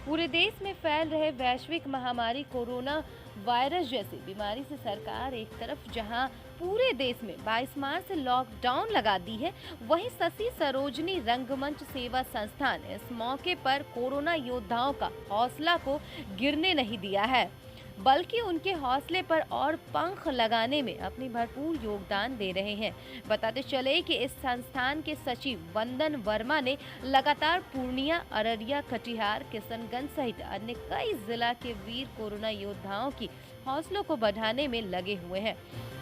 पूरे देश में फैल रहे वैश्विक महामारी कोरोना वायरस जैसी बीमारी से सरकार एक तरफ जहां पूरे देश में 22 मार्च से लॉकडाउन लगा दी है, वहीं शशि सरोजनी रंगमंच सेवा संस्थान इस मौके पर कोरोना योद्धाओं का हौसला को गिरने नहीं दिया है, बल्कि उनके हौसले पर और पंख लगाने में अपनी भरपूर योगदान दे रहे हैं। बताते चले कि इस संस्थान के सचिव वंदन वर्मा ने लगातार पूर्णिया, अररिया, कटिहार, किशनगंज सहित अन्य कई जिला के वीर कोरोना योद्धाओं की हौसलों को बढ़ाने में लगे हुए हैं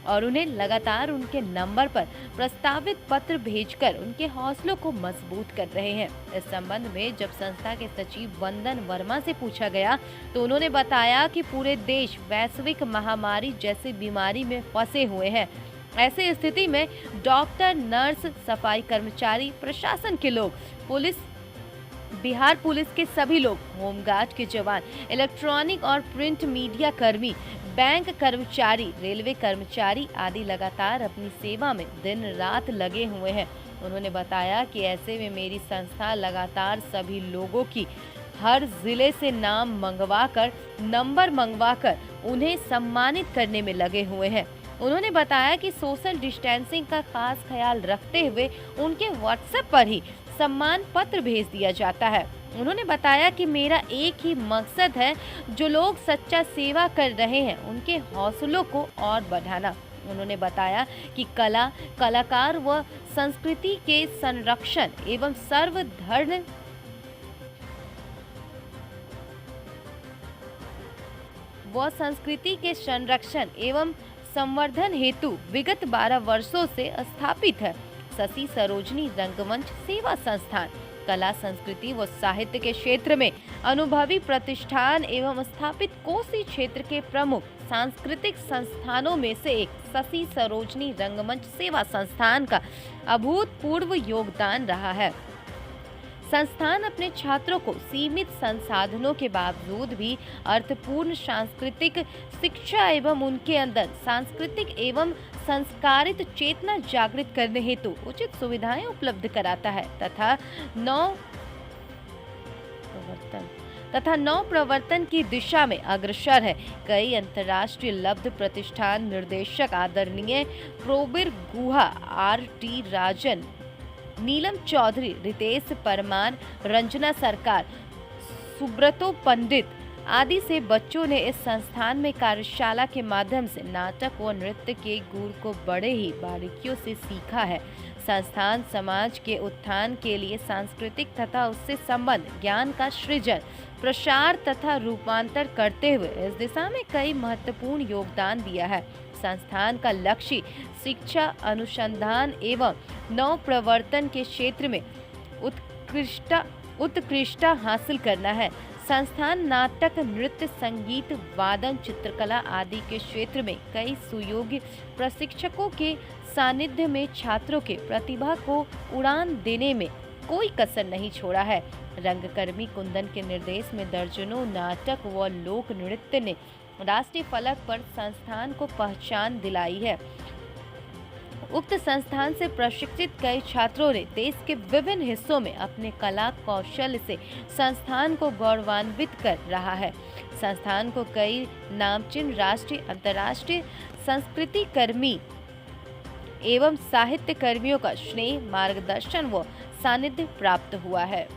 और उन्हें लगातार उनके नंबर पर प्रस्तावित पत्र भेजकर उनके हौसलों को मजबूत कर रहे हैं। इस संबंध में जब संस्था के सचिव वंदन वर्मा से पूछा गया तो उन्होंने बताया कि पूरे देश वैश्विक महामारी जैसी बीमारी में फंसे हुए हैं। ऐसी स्थिति में डॉक्टर, नर्स, सफाई कर्मचारी, प्रशासन के लोग, पुलिस, बिहार पुलिस के सभी लोग, होमगार्ड के जवान, इलेक्ट्रॉनिक और प्रिंट मीडिया कर्मी, बैंक कर्मचारी, रेलवे कर्मचारी आदि लगातार अपनी सेवा में दिन रात लगे हुए हैं। उन्होंने बताया कि ऐसे में मेरी संस्था लगातार सभी लोगों की हर जिले से नाम मंगवाकर, नंबर मंगवाकर उन्हें सम्मानित करने में लगे हुए हैं। उन्होंने बताया कि सोशल डिस्टेंसिंग का खास ख्याल रखते हुए उनके व्हाट्सएप पर ही सम्मान पत्र भेज दिया जाता है। उन्होंने बताया कि मेरा एक ही मकसद है, जो लोग सच्चा सेवा कर रहे हैं उनके हौसलों को और बढ़ाना। उन्होंने बताया कि कला, कलाकार व संस्कृति के संरक्षण एवं सर्वधर्म संवर्धन हेतु विगत 12 वर्षों से स्थापित है शशि सरोजनी रंगमंच सेवा संस्थान। कला, संस्कृति व साहित्य के क्षेत्र में अनुभवी प्रतिष्ठान एवं स्थापित कोसी क्षेत्र के प्रमुख सांस्कृतिक संस्थानों में से एक शशि सरोजनी रंगमंच सेवा संस्थान का अभूतपूर्व योगदान रहा है। संस्थान अपने छात्रों को सीमित संसाधनों के बावजूद भी अर्थपूर्ण सांस्कृतिक शिक्षा एवं उनके अंदर सांस्कृतिक एवं संस्कारित चेतना जागृत करने हेतु उचित सुविधाएं उपलब्ध कराता है तथा नव प्रवर्तन की दिशा में अग्रसर है। कई अंतर्राष्ट्रीय लब्ध प्रतिष्ठान निर्देशक आदरणीय प्रोबिर गुहा, R.T. राजन, नीलम चौधरी, रितेश परमार, रंजना सरकार, सुब्रतो पंडित आदि से बच्चों ने इस संस्थान में कार्यशाला के माध्यम से नाटक व नृत्य के गुर को बड़े ही बारीकियों से सीखा है। संस्थान समाज के उत्थान के लिए सांस्कृतिक तथा उससे संबंध ज्ञान का सृजन, प्रसार तथा रूपांतर करते हुए इस दिशा में कई महत्वपूर्ण योगदान दिया है। संस्थान का लक्ष्य शिक्षा, अनुसंधान एवं नव प्रवर्तन के क्षेत्र में उत्कृष्टता हासिल करना है। संस्थान नाटक, नृत्य, संगीत, वादन, चित्रकला आदि के क्षेत्र में कई सुयोग्य प्रशिक्षकों के सानिध्य में छात्रों के प्रतिभा को उड़ान देने में कोई कसर नहीं छोड़ा है। रंगकर्मी कुंदन के निर्देश में दर्जनों नाटक व लोक नृत्य ने राष्ट्रीय फलक पर संस्थान को पहचान दिलाई है। उक्त संस्थान से प्रशिक्षित कई छात्रों ने देश के विभिन्न हिस्सों में अपने कला कौशल से संस्थान को गौरवान्वित कर रहा है। संस्थान को कई नामचीन राष्ट्रीय, अंतर्राष्ट्रीय संस्कृति कर्मी एवं साहित्य कर्मियों का स्नेह, मार्गदर्शन व सानिध्य प्राप्त हुआ है।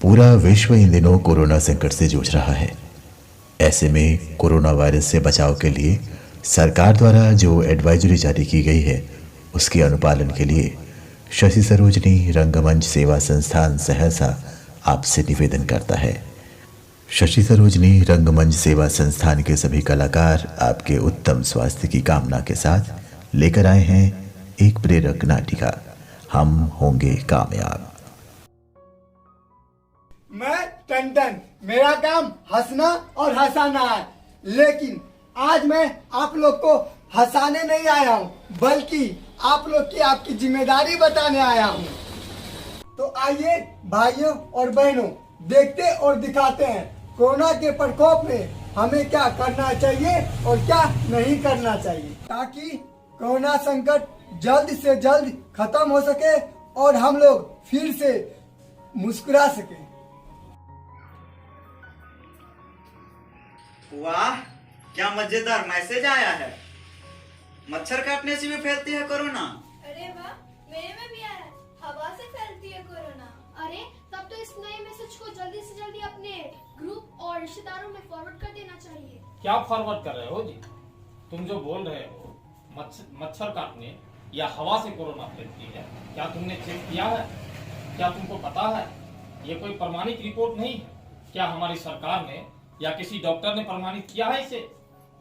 पूरा विश्व इन दिनों कोरोना संकट से जूझ रहा है। ऐसे में कोरोना वायरस से बचाव के लिए सरकार द्वारा जो एडवाइजरी जारी की गई है, उसके अनुपालन के लिए शशि सरोजनी रंगमंच सेवा संस्थान सहरसा आपसे निवेदन करता है। शशि सरोजनी रंगमंच सेवा संस्थान के सभी कलाकार आपके उत्तम स्वास्थ्य की कामना के साथ लेकर आए हैं एक प्रेरक नाटिका, हम होंगे कामयाब। मैं टंडन, मेरा काम हंसना और हंसाना है, लेकिन आज मैं आप लोग को हंसाने नहीं आया हूँ, बल्कि आप लोग की आपकी जिम्मेदारी बताने आया हूँ। तो आइए भाइयों और बहनों, देखते और दिखाते हैं कोरोना के प्रकोप में हमें क्या करना चाहिए और क्या नहीं करना चाहिए, ताकि कोरोना संकट जल्द से जल्द खत्म हो सके और हम लोग फिर से मुस्कुरा सके। वाह, क्या मजेदार मैसेज आया है। मच्छर काटने से भी फैलती है कोरोना। अरे वाह, मेरे में भी आया है, हवा से फैलती है कोरोना। अरे तब तो इस नए मैसेज को जल्दी से जल्दी अपने ग्रुप और रिश्तेदारों में फॉरवर्ड कर देना चाहिए। क्या फॉरवर्ड कर रहे हो जी? तुम जो बोल रहे हो मच्छर काटने या हवा से कोरोना फैलती है, क्या तुमने चेक किया है? क्या तुमको पता है? ये कोई प्रमाणित रिपोर्ट नहीं है। क्या हमारी सरकार ने या किसी डॉक्टर ने प्रमाणित किया है इसे?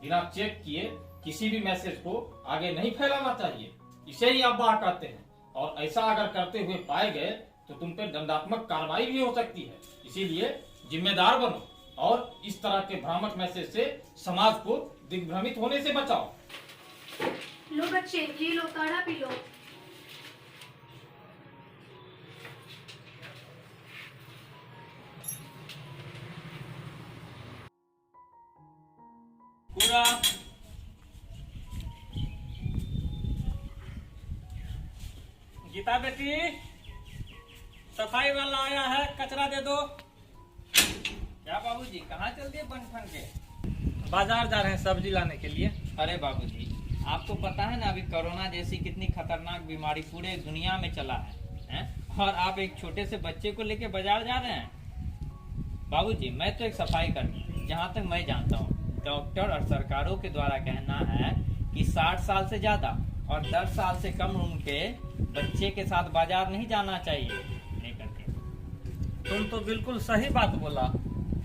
बिना चेक किए किसी भी मैसेज को आगे नहीं फैलाना चाहिए। इसे ही अफवाह कहते हैं, और ऐसा अगर करते हुए पाए गए तो तुम पे दंडात्मक कार्रवाई भी हो सकती है। इसीलिए जिम्मेदार बनो और इस तरह के भ्रामक मैसेज से समाज को दिग्भ्रमित होने से बचाओ। लो बच्चे, ये लो, काढ़ा पी लो। पूरा गीता बेटी, सफाई वाला आया है, कचरा दे दो। क्या बाबूजी, कहाँ चल दिए बन ठन के? बाजार जा रहे हैं सब्जी लाने के लिए। अरे बाबूजी, आपको पता है ना अभी कोरोना जैसी कितनी खतरनाक बीमारी पूरे दुनिया में चला है? और आप एक छोटे से बच्चे को लेके बाजार जा रहे हैं? बाबूजी, मैं तो एक सफाई कर्मी, जहाँ तक मैं जानता हूँ डॉक्टर और सरकारों के द्वारा कहना है कि 60 साल से ज्यादा और 10 साल से कम उम्र के बच्चे के साथ बाजार नहीं जाना चाहिए लेकर के। तुम तो बिल्कुल सही बात बोला,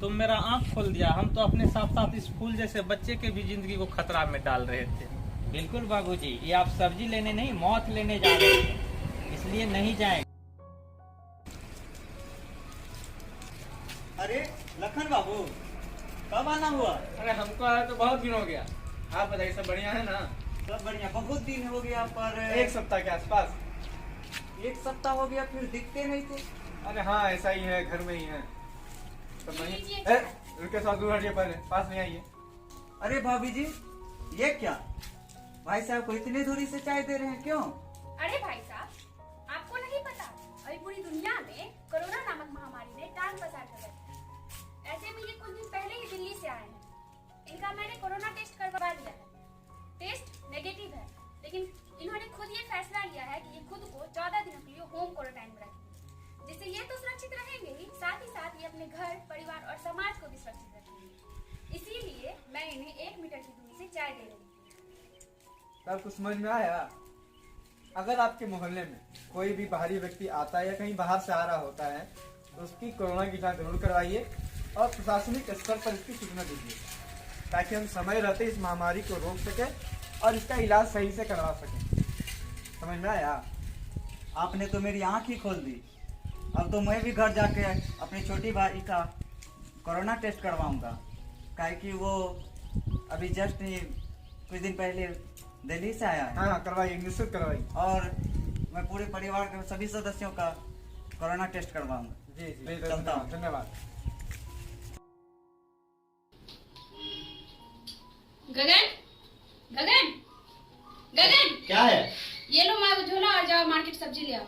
तुम मेरा आंख खोल दिया। हम तो अपने साथ साथ इस फूल जैसे बच्चे के भी जिंदगी को खतरा में डाल रहे थे। बिल्कुल बाबूजी, ये आप सब्जी लेने नहीं मौत लेने जा रहे थे, इसलिए नहीं जाएंगे। अरे लखन बाबू, कब आना हुआ? अरे हमको आया तो बहुत दिन हो गया। आप बताइए, सब बढ़िया है ना? सब बढ़िया। बहुत दिन हो गया, पर एक सप्ताह के आसपास। एक सप्ताह हो गया, फिर दिखते नहीं थे। अरे हाँ, ऐसा ही है, घर में ही है। सब बढ़िया। उनके साथ दूर हटिए, पहले पास में आइए। अरे भाभी जी, ये क्या? भाई साहब को इतनी दूरी से चाय दे रहे हैं, क्यों? अरे भाई साहब, आपको नहीं पता, अभी पूरी दुनिया में कोरोना नामक महामारी ने टांग पसार कर रखी है। ऐसे में ये कुछ दिन पहले ही दिल्ली से आए हैं। इनका मैंने कोरोना टेस्ट करवा दिया है, टेस्ट नेगेटिव है, लेकिन इन्होंने खुद ये फैसला लिया है कि ये खुद को 14 दिनों के लिए होम क्वारंटाइन में रखेंगे, जिससे ये तो सुरक्षित रहेंगे ही, साथ ही साथ ये अपने घर, परिवार और समाज को भी सुरक्षित रखेंगे। इसीलिए मैं इन्हें 1 मीटर की दूरी से चाय दे रही हूँ। सब कुछ समझ में आया? अगर आपके मोहल्ले में कोई भी बाहरी व्यक्ति आता है या कहीं बाहर से आ रहा होता है तो उसकी कोरोना की जांच जरूर करवाइए और प्रशासनिक स्तर पर इसकी सूचना दीजिए, ताकि हम समय रहते इस महामारी को रोक सके और इसका इलाज सही से करवा सकें। समझ में आया? आपने तो मेरी आंख ही खोल दी। अब तो मैं भी घर जाके अपनी छोटी भाई का कोरोना टेस्ट करवाऊंगा, काहे कि वो अभी जस्ट कुछ दिन पहले दिल्ली से आया है। हाँ, करवाइए, निश्चित करवाइए। और मैं पूरे परिवार के सभी सदस्यों का कोरोना टेस्ट करवाऊंगा। जी जी, चलता हूँ। धन्यवाद। गगन, गगन, गगन, क्या है? ये लो माँ झोला और जाओ मार्केट सब्जी ले आओ।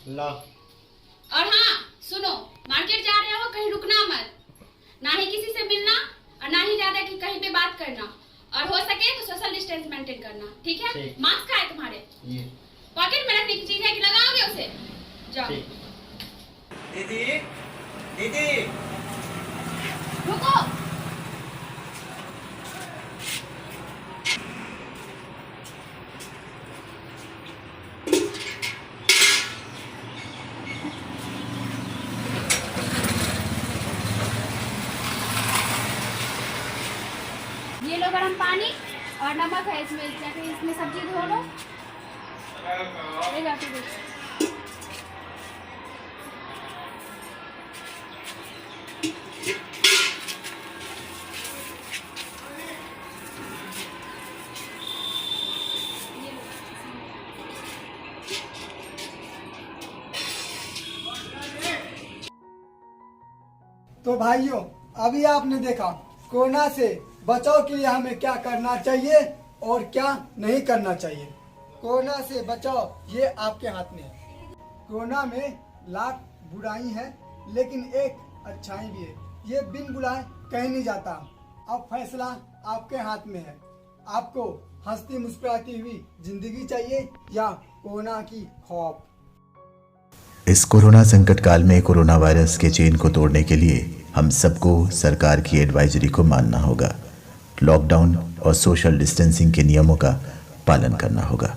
ला। और हाँ सुनो, मार्केट जा रहे हो कहीं रुकना मत, ना ही किसी से मिलना और ना ही ज्यादा कि कहीं पे बात करना, और हो सके तो सोशल डिस्टेंस मेंटेन करना, ठीक है? मास्क है तुम्हारे पॉकेट में रखने की चीज है कि लगाओगे उसे? जाओ। दीदी, दीदी, रुको। ये लो गरम पानी और नमक है इसमें, जाके इसमें सब्जी धो लो। तो भाइयों, अभी आपने देखा कोरोना से बचाव के लिए हमें क्या करना चाहिए और क्या नहीं करना चाहिए। कोरोना से बचाव ये आपके हाथ में है। कोरोना में लाख बुराई है लेकिन एक अच्छाई भी है। ये बिन बुलाए कहीं नहीं जाता। अब फैसला आपके हाथ में है। आपको हंसती मुस्कुराती हुई जिंदगी चाहिए या कोरोना की खौफ। इस कोरोना संकट काल में कोरोना वायरस के चेन को तोड़ने के लिए हम सबको सरकार की एडवाइजरी को मानना होगा। लॉकडाउन और सोशल डिस्टेंसिंग के नियमों का पालन करना होगा।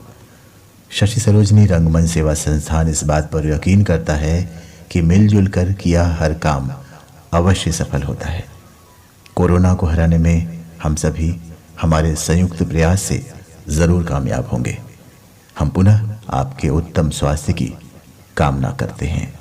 शशि सरोजनी रंगमंच सेवा संस्थान इस बात पर यकीन करता है कि मिलजुल कर किया हर काम अवश्य सफल होता है। कोरोना को हराने में हम सभी हमारे संयुक्त प्रयास से जरूर कामयाब होंगे। हम पुनः आपके उत्तम स्वास्थ्य की कामना करते हैं।